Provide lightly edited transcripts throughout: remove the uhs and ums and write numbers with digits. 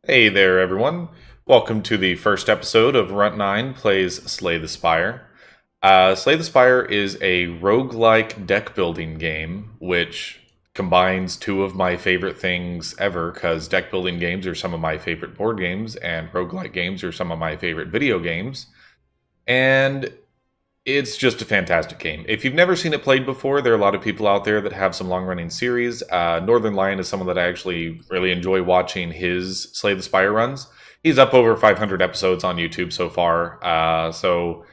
Hey there, everyone. Welcome to the first episode of Runt9 Plays Slay the Spire. Slay the Spire is a roguelike deck building game which combines two of my favorite things ever because deck building games are some of my favorite board games and roguelike games are some of my favorite video games. And it's just a fantastic game. If you've never seen it played before, there are a lot of people out there that have some long-running series. Northern Lion is someone that I actually really enjoy watching his Slay the Spire runs. He's up over 500 episodes on YouTube so far, so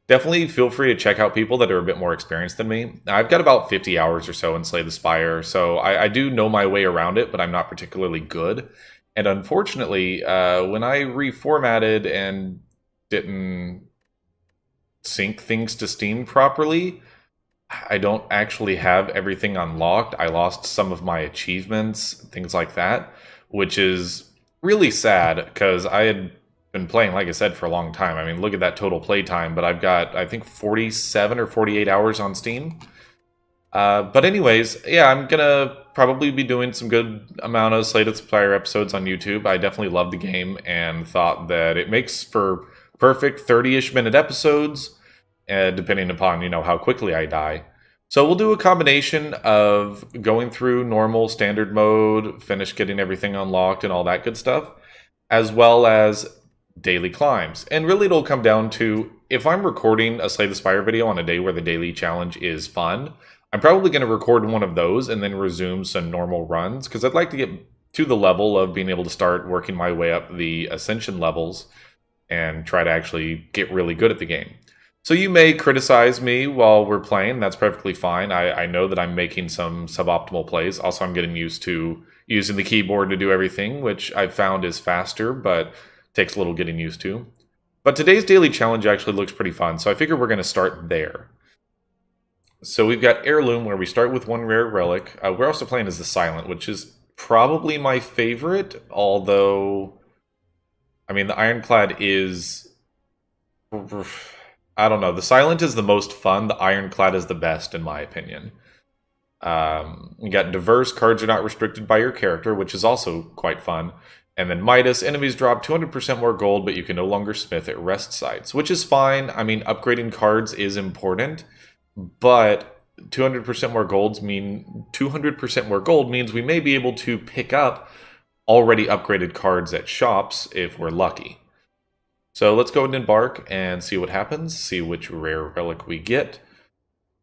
definitely feel free to check out people that are a bit more experienced than me. I've got about 50 hours or so in Slay the Spire, so I do know my way around it, but I'm not particularly good. And unfortunately, when I reformatted and didn't sync things to Steam properly, I don't actually have everything unlocked. I lost some of my achievements, things like that, which is really sad because I had been playing, like I said, for a long time. I mean, look at that total playtime, but I've got, I think, 47 or 48 hours on Steam. But anyways, yeah, I'm gonna probably be doing some good amount of Slay the Spire episodes on YouTube. I definitely love the game and thought that it makes for perfect 30-ish minute episodes, depending upon, how quickly I die. So we'll do a combination of going through normal standard mode, finish getting everything unlocked and all that good stuff, as well as daily climbs. And really it'll come down to, if I'm recording a Slay the Spire video on a day where the daily challenge is fun, I'm probably going to record one of those and then resume some normal runs, because I'd like to get to the level of being able to start working my way up the ascension levels and try to actually get really good at the game. So you may criticize me while we're playing. That's perfectly fine. I know that I'm making some suboptimal plays. Also, I'm getting used to using the keyboard to do everything, which I've found is faster, but takes a little getting used to. But today's daily challenge actually looks pretty fun, so I figure we're going to start there. So we've got Heirloom, where we start with one rare relic. We're also playing as the Silent, which is probably my favorite, although, I mean, the Ironclad is... I don't know. The Silent is the most fun. The Ironclad is the best, in my opinion. You got diverse. Cards are not restricted by your character, which is also quite fun. And then Midas. Enemies drop 200% more gold, but you can no longer smith at rest sites, which is fine. I mean, upgrading cards is important, but 200% more golds mean 200% more gold means we may be able to pick up already upgraded cards at shops if we're lucky. So let's go ahead and embark and see what happens, see which rare relic we get.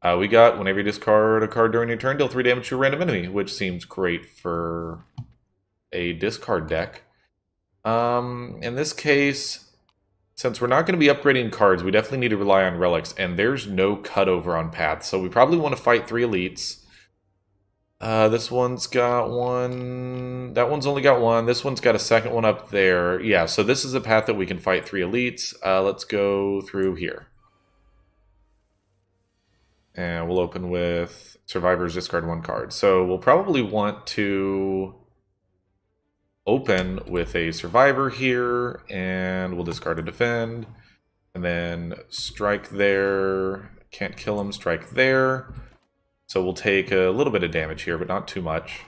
We got, whenever you discard a card during your turn, deal 3 damage to a random enemy, which seems great for a discard deck. In this case, since we're not going to be upgrading cards, we definitely need to rely on relics, and there's no cutover on paths, so we probably want to fight 3 elites. This one's got one. That one's only got one. This one's got a second one up there. Yeah, so this is a path that we can fight 3 elites. Let's go through here. And we'll open with Survivors, discard 1 card. So we'll probably want to open with a Survivor here, and we'll discard a Defend. And then strike there. Can't kill him, strike there. So we'll take a little bit of damage here, but not too much.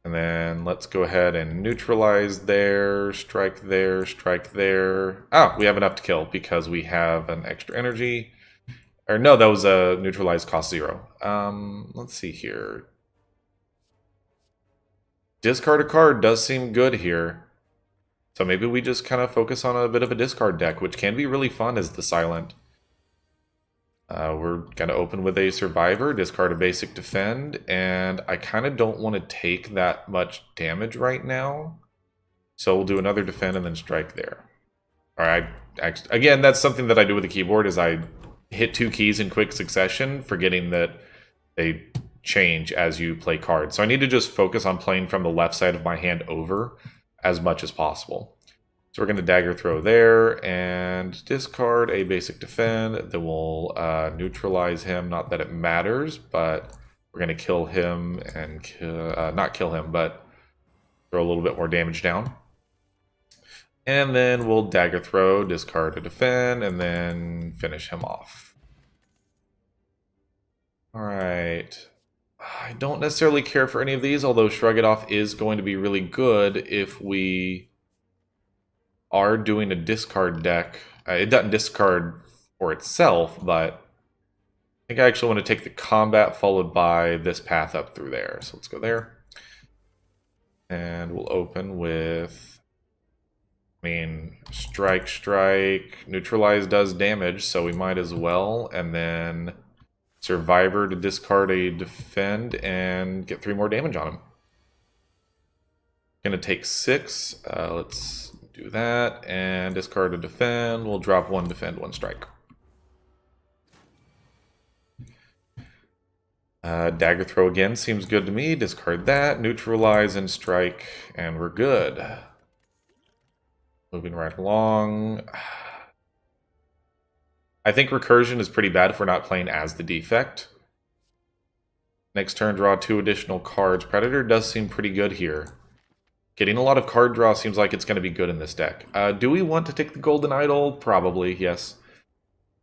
And then let's go ahead and neutralize there, strike there, strike there. Ah, we have enough to kill because we have an extra energy. Or no, that was a neutralize cost 0. Let's see here. Discard a card does seem good here. So maybe we just kind of focus on a bit of a discard deck, which can be really fun as the Silent. We're going to open with a Survivor, discard a basic Defend, and I kind of don't want to take that much damage right now. So we'll do another Defend and then strike there. Alright, again, that's something that I do with the keyboard, is I hit 2 keys in quick succession, forgetting that they change as you play cards. So I need to just focus on playing from the left side of my hand over as much as possible. So we're going to dagger throw there and discard a basic Defend. Then we'll neutralize him. Not that it matters, but we're going to kill him and not kill him, but throw a little bit more damage down. And then we'll dagger throw, discard a Defend, and then finish him off. All right. I don't necessarily care for any of these, although Shrug It Off is going to be really good if we are doing a discard deck. It doesn't discard for itself, but I think I actually want to take the combat followed by this path up through there. So let's go there. And we'll open with, I mean, strike, neutralize does damage, so we might as well. And then Survivor to discard a defend and get 3 more damage on him. Gonna take 6. Let's do that. And discard a defend. We'll drop 1 defend, 1 strike. Dagger throw again seems good to me. Discard that, neutralize and strike, and we're good. Moving right along. I think recursion is pretty bad if we're not playing as the defect. Next turn, draw 2 additional cards. Predator does seem pretty good here. Getting a lot of card draw seems like it's going to be good in this deck. Do we want to take the Golden Idol? Probably, yes.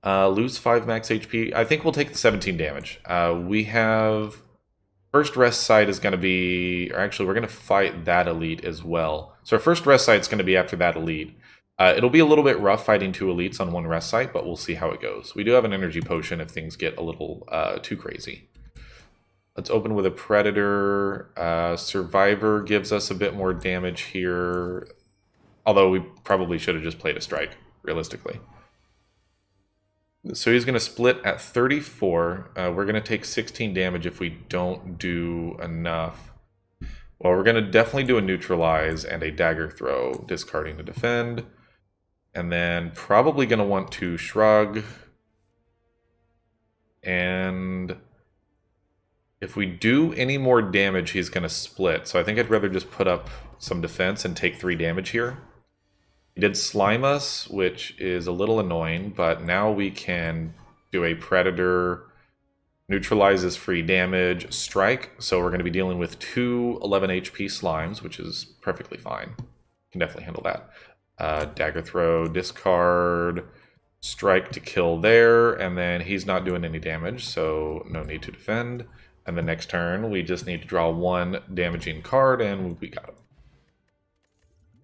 Lose 5 max HP. I think we'll take the 17 damage. We have... First rest site is going to be... Or actually, we're going to fight that elite as well. So our first rest site is going to be after that elite. It'll be a little bit rough fighting 2 elites on 1 rest site, but we'll see how it goes. We do have an energy potion if things get a little too crazy. Let's open with a Predator. Survivor gives us a bit more damage here. Although we probably should have just played a strike, realistically. So he's going to split at 34. We're going to take 16 damage if we don't do enough. Well, we're going to definitely do a neutralize and a dagger throw, discarding to defend. And then probably going to want to shrug. And if we do any more damage, he's going to split. So I think I'd rather just put up some defense and take 3 damage here. He did slime us, which is a little annoying, but now we can do a Predator, neutralizes free damage, strike. So we're going to be dealing with 2 11 HP slimes, which is perfectly fine. Can definitely handle that. Dagger throw, discard, strike to kill there, and then he's not doing any damage, so no need to defend. And the next turn, we just need to draw 1 damaging card, and we got him.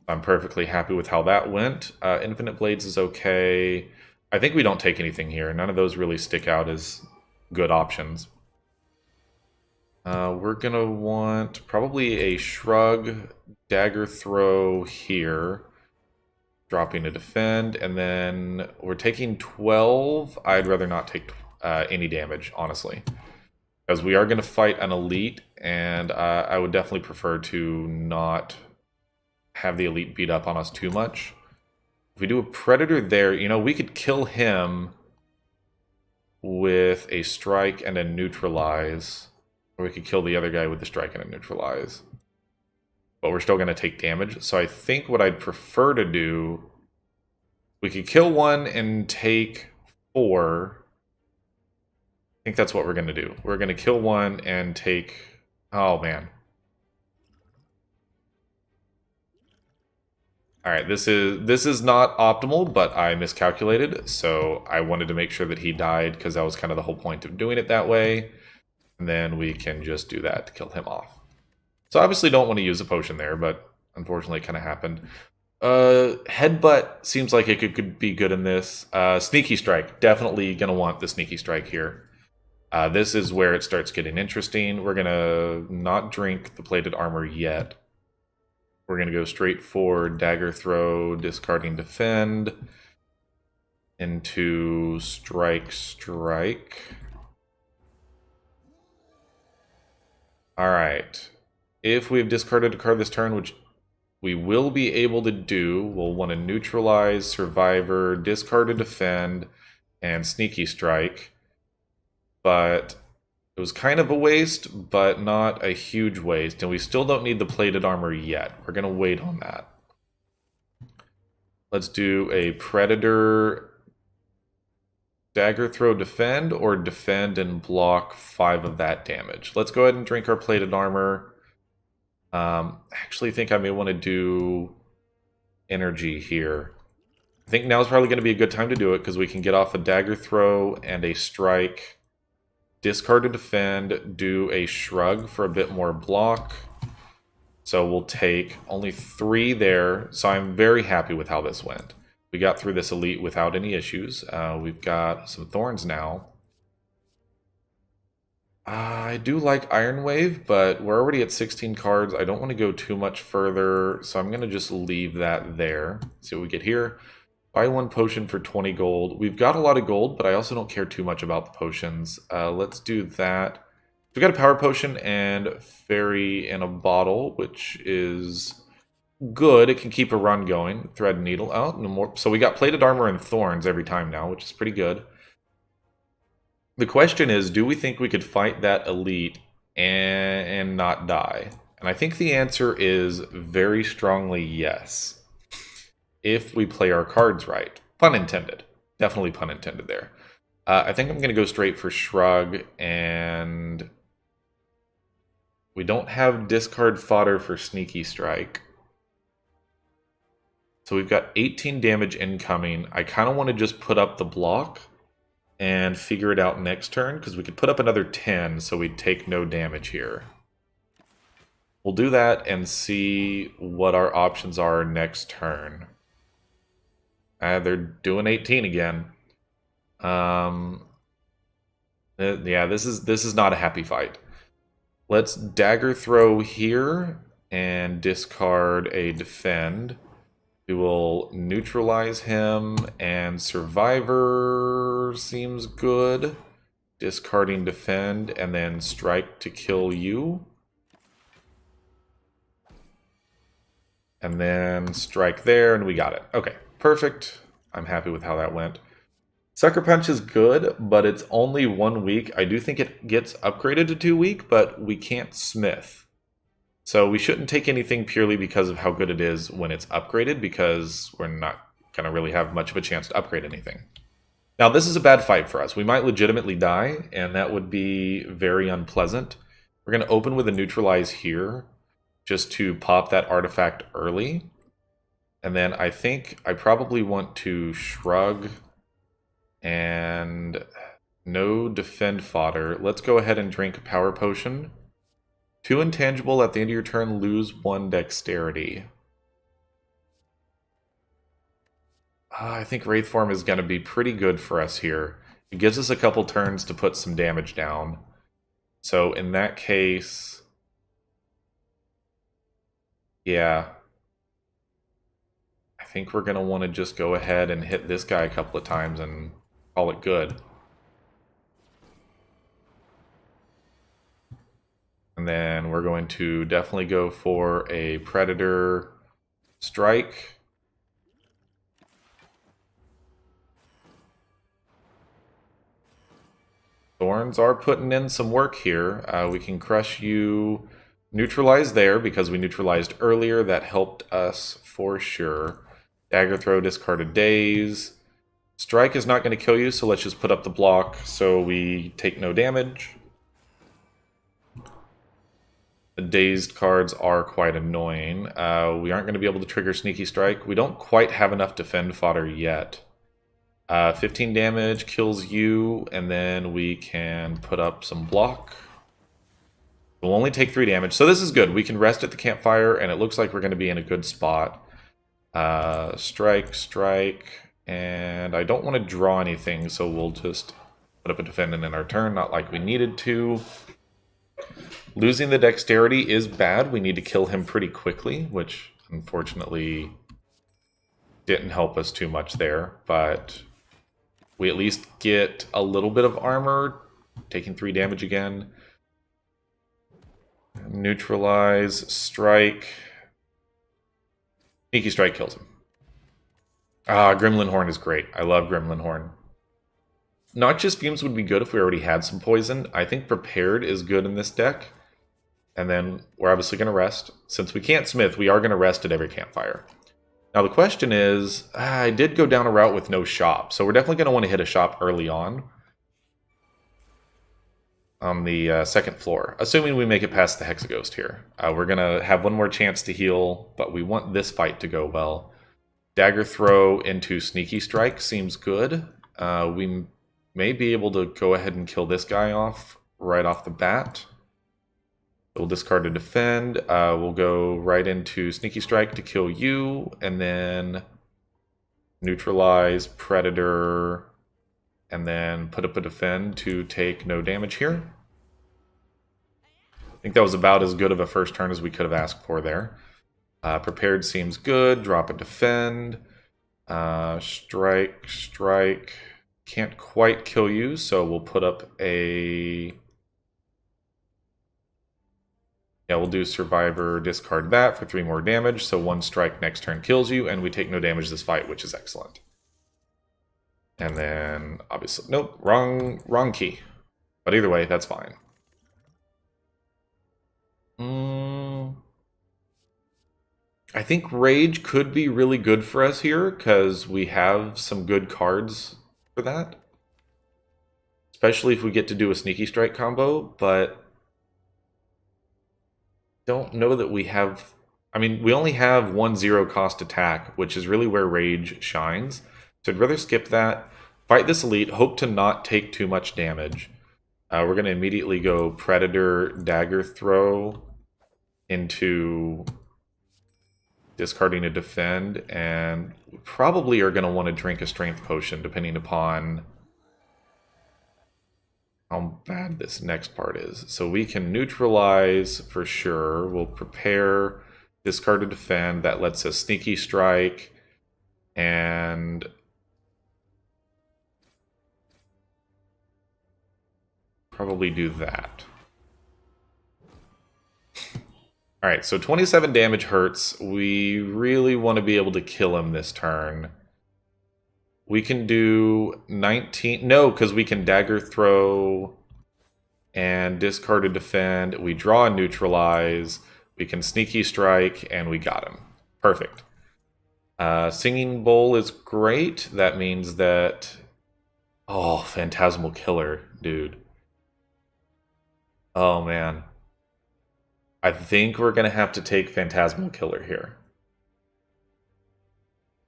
I'm perfectly happy with how that went. Infinite Blades is okay. I think we don't take anything here. None of those really stick out as good options. We're going to want probably a Shrug, Dagger Throw here. Dropping a defend, and then we're taking 12. I'd rather not take any damage, honestly. Because we are going to fight an elite, and I would definitely prefer to not have the elite beat up on us too much. If we do a Predator there, you know, we could kill him with a strike and a neutralize. Or we could kill the other guy with a strike and a neutralize. But we're still going to take damage. So I think what I'd prefer to do, we could kill 1 and take 4. I think that's what we're going to do. We're going to kill 1 and take... Oh, man. Alright, this is not optimal, but I miscalculated, so I wanted to make sure that he died, because that was kind of the whole point of doing it that way. And then we can just do that to kill him off. So obviously don't want to use a potion there, but unfortunately it kind of happened. Headbutt seems like it could be good in this. Sneaky Strike, definitely going to want the Sneaky Strike here. This is where it starts getting interesting. We're going to not drink the plated armor yet. We're going to go straight for Dagger Throw, discarding defend, into strike. Alright. If we've discarded a card this turn, which we will be able to do, we'll want to neutralize, survivor, discard a defend, and sneaky strike. But it was kind of a waste, but not a huge waste. And we still don't need the plated armor yet. We're going to wait on that. Let's do a Predator, Dagger Throw, defend, or defend and block 5 of that damage. Let's go ahead and drink our plated armor. Actually think I may want to do energy here. I think now is probably going to be a good time to do it, because we can get off a Dagger Throw and a strike discard to defend, do a shrug for a bit more block. So we'll take only 3 there. So I'm very happy with how this went. We got through this elite without any issues. We've got some thorns now. I do like Iron Wave, but we're already at 16 cards. I don't want to go too much further, so I'm going to just leave that there. See what we get here. Buy 1 potion for 20 gold. We've got a lot of gold, but I also don't care too much about the potions. Let's do that. We've got a power potion and fairy in a bottle, which is good. It can keep a run going. Thread and needle. Oh, no more. So we got plated armor and thorns every time now, which is pretty good. The question is, do we think we could fight that elite and not die? And I think the answer is very strongly yes. If we play our cards right. Pun intended. Definitely pun intended there. I think I'm going to go straight for Shrug, and we don't have discard fodder for Sneaky Strike. So we've got 18 damage incoming. I kind of want to just put up the block and figure it out next turn, because we could put up another 10, so we'd take no damage here. We'll do that and see what our options are next turn. They're doing 18 again. Yeah, this is not a happy fight. Let's dagger throw here and discard a defend. We will neutralize him, and survivor seems good. Discarding defend, and then strike to kill you. And then strike there, and we got it. Okay, perfect. I'm happy with how that went. Sucker Punch is good, but it's only 1 week. I do think it gets upgraded to 2 week, but we can't smith. So we shouldn't take anything purely because of how good it is when it's upgraded, because we're not going to really have much of a chance to upgrade anything. Now, this is a bad fight for us. We might legitimately die, and that would be very unpleasant. We're going to open with a neutralize here, just to pop that artifact early. And then I think I probably want to shrug and no defend fodder. Let's go ahead and drink a power potion. 2 intangible at the end of your turn, lose 1 dexterity. I think Wraith Form is going to be pretty good for us here. It gives us a couple turns to put some damage down. So in that case, yeah, I think we're going to want to just go ahead and hit this guy a couple of times and call it good. And then we're going to definitely go for a Predator Strike. Thorns are putting in some work here. We can crush you, neutralize there because we neutralized earlier. That helped us for sure. Dagger Throw, discard a Daze. Strike is not going to kill you, so let's just put up the block so we take no damage. The dazed cards are quite annoying. We aren't going to be able to trigger Sneaky Strike. We don't quite have enough defend fodder yet. 15 damage kills you, and then we can put up some block. We'll only take 3 damage, so this is good. We can rest at the campfire, and it looks like we're going to be in a good spot. Strike, strike, and I don't want to draw anything, so we'll just put up a defendant in our turn, not like we needed to. Losing the dexterity is bad. We need to kill him pretty quickly, which unfortunately didn't help us too much there, but we at least get a little bit of armor, taking 3 damage again. Neutralize, strike. Sneaky Strike kills him. Gremlin Horn is great. I love Gremlin Horn. Noxious Fumes would be good if we already had some poison. I think Prepared is good in this deck. And then we're obviously going to rest. Since we can't smith, we are going to rest at every campfire. Now the question is, I did go down a route with no shop, so we're definitely going to want to hit a shop early on the second floor, assuming we make it past the Hexaghost here. We're going to have one more chance to heal, but we want this fight to go well. Dagger Throw into Sneaky Strike seems good. We may be able to go ahead and kill this guy off right off the bat. We'll discard to defend. We'll go right into Sneaky Strike to kill you, and then neutralize Predator, and then put up a defend to take no damage here. I think that was about as good of a first turn as we could have asked for there. Prepared seems good. Drop a defend. Strike, strike. Can't quite kill you, so we'll put up a... Yeah, we'll do Survivor, discard that for 3 more damage, so 1 strike next turn kills you, and we take no damage this fight, which is excellent. And then, obviously, nope, wrong key. But either way, that's fine. I think Rage could be really good for us here, because we have some good cards for that. Especially if we get to do a Sneaky Strike combo, but... don't know that we have... I mean, we only have 1 0 cost attack, which is really where Rage shines. So I'd rather skip that. Fight this elite, hope to not take too much damage. We're going to immediately go Predator, Dagger Throw into discarding a defend, and we probably are going to want to drink a Strength Potion, depending upon how bad this next part is. So we can neutralize for sure. We'll prepare, discard to defend. That lets us Sneaky Strike, and probably do that. Alright, so 27 damage hurts. We really want to be able to kill him this turn. We can do 19... No, because we can Dagger Throw and discard to defend. We draw and neutralize. We can Sneaky Strike, and we got him. Perfect. Singing Bowl is great. That means that... Oh, Phantasmal Killer, dude. Oh, man. I think we're going to have to take Phantasmal Killer here.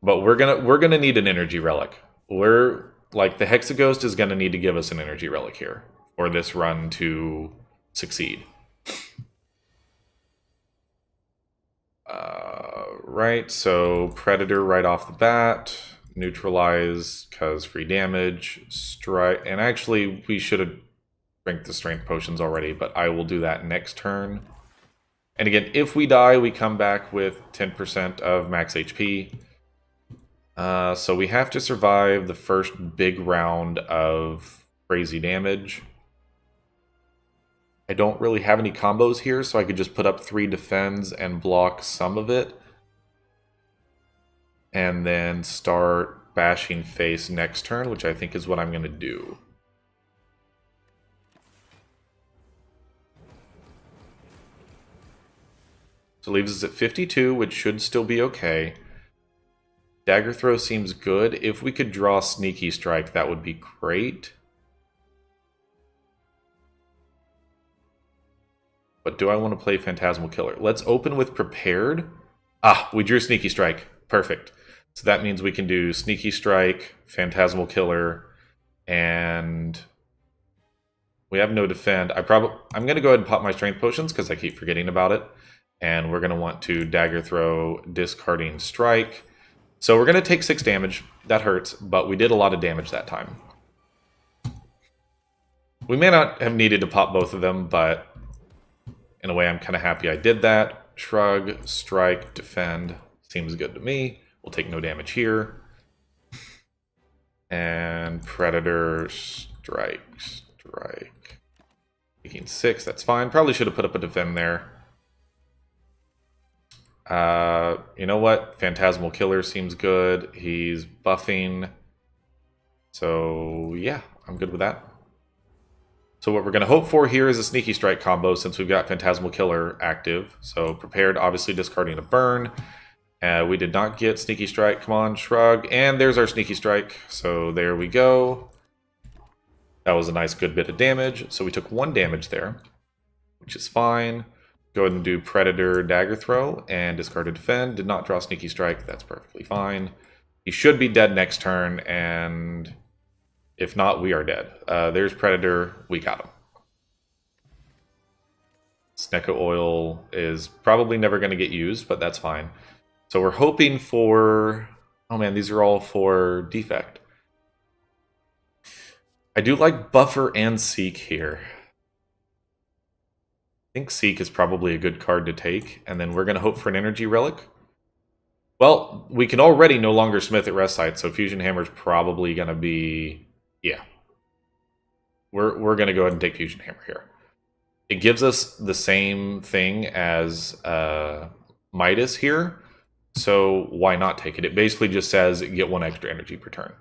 But we're gonna need an energy relic. We're like, the Hexaghost is gonna need to give us an energy relic here for this run to succeed. Right, so Predator right off the bat, neutralize because free damage, strike, and actually we should have drank the strength potions already, but I will do that next turn. And again, if we die, we come back with 10% of max HP. So we have to survive the first big round of crazy damage. I don't really have any combos here, so I could just put up 3 defends and block some of it. And then start bashing face next turn, which I think is what I'm going to do. So leaves us at 52, which should still be okay. Dagger Throw seems good. If we could draw Sneaky Strike, that would be great. But do I want to play Phantasmal Killer? Let's open with Prepared. Ah, we drew Sneaky Strike. Perfect. So that means we can do Sneaky Strike, Phantasmal Killer, and we have no defend. I'm going to go ahead and pop my Strength Potions because I keep forgetting about it. And we're going to want to Dagger Throw, discarding Strike. So we're going to take 6 damage. That hurts, but we did a lot of damage that time. We may not have needed to pop both of them, but in a way I'm kind of happy I did that. Shrug, strike, defend. Seems good to me. We'll take no damage here. And Predator, strike, strike. Taking 6, that's fine. Probably should have put up a defend there. You know what? Phantasmal Killer seems good. He's buffing. So, yeah, I'm good with that. So what we're going to hope for here is a Sneaky Strike combo since we've got Phantasmal Killer active. So Prepared, obviously discarding a burn. We did not get Sneaky Strike. Come on, Shrug. And there's our Sneaky Strike. So there we go. That was a nice good bit of damage. So we took 1 damage there, which is fine. Go ahead and do Predator, Dagger Throw, and discard a defend. Did not draw Sneaky Strike. That's perfectly fine. He should be dead next turn, and If not, we are dead. There's Predator. We got him. Snecko oil is probably never going to get used, but that's fine. So we're hoping for... Oh man, these are all for defect. I do like Buffer and Seek here. I think Seek is probably a good card to take, and then we're going to hope for an Energy Relic. Well, we can already no longer smith at rest site, so Fusion Hammer's probably going to be... Yeah. We're going to go ahead and take Fusion Hammer here. It gives us the same thing as Midas here, so why not take it? It basically just says get 1 extra energy per turn.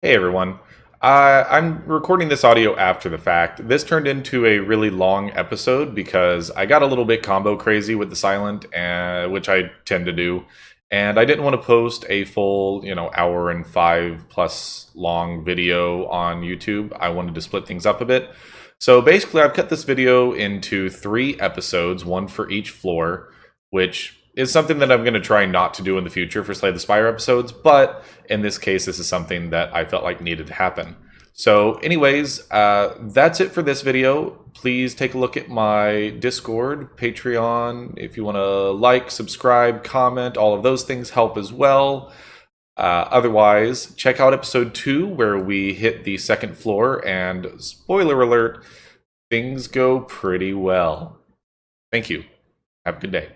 Hey everyone. I'm recording this audio after the fact. This turned into a really long episode because I got a little bit combo crazy with the silent, which I tend to do. And I didn't want to post a full, hour and 5+ long video on YouTube. I wanted to split things up a bit. So basically, I've cut this video into 3 episodes, 1 for each floor, which is something that I'm going to try not to do in the future for Slay the Spire episodes, but in this case, this is something that I felt like needed to happen. So anyways, that's it for this video. Please take a look at my Discord, Patreon. If you want to like, subscribe, comment, all of those things help as well. Otherwise, check out episode 2 where we hit the 2nd floor, and spoiler alert, things go pretty well. Thank you. Have a good day.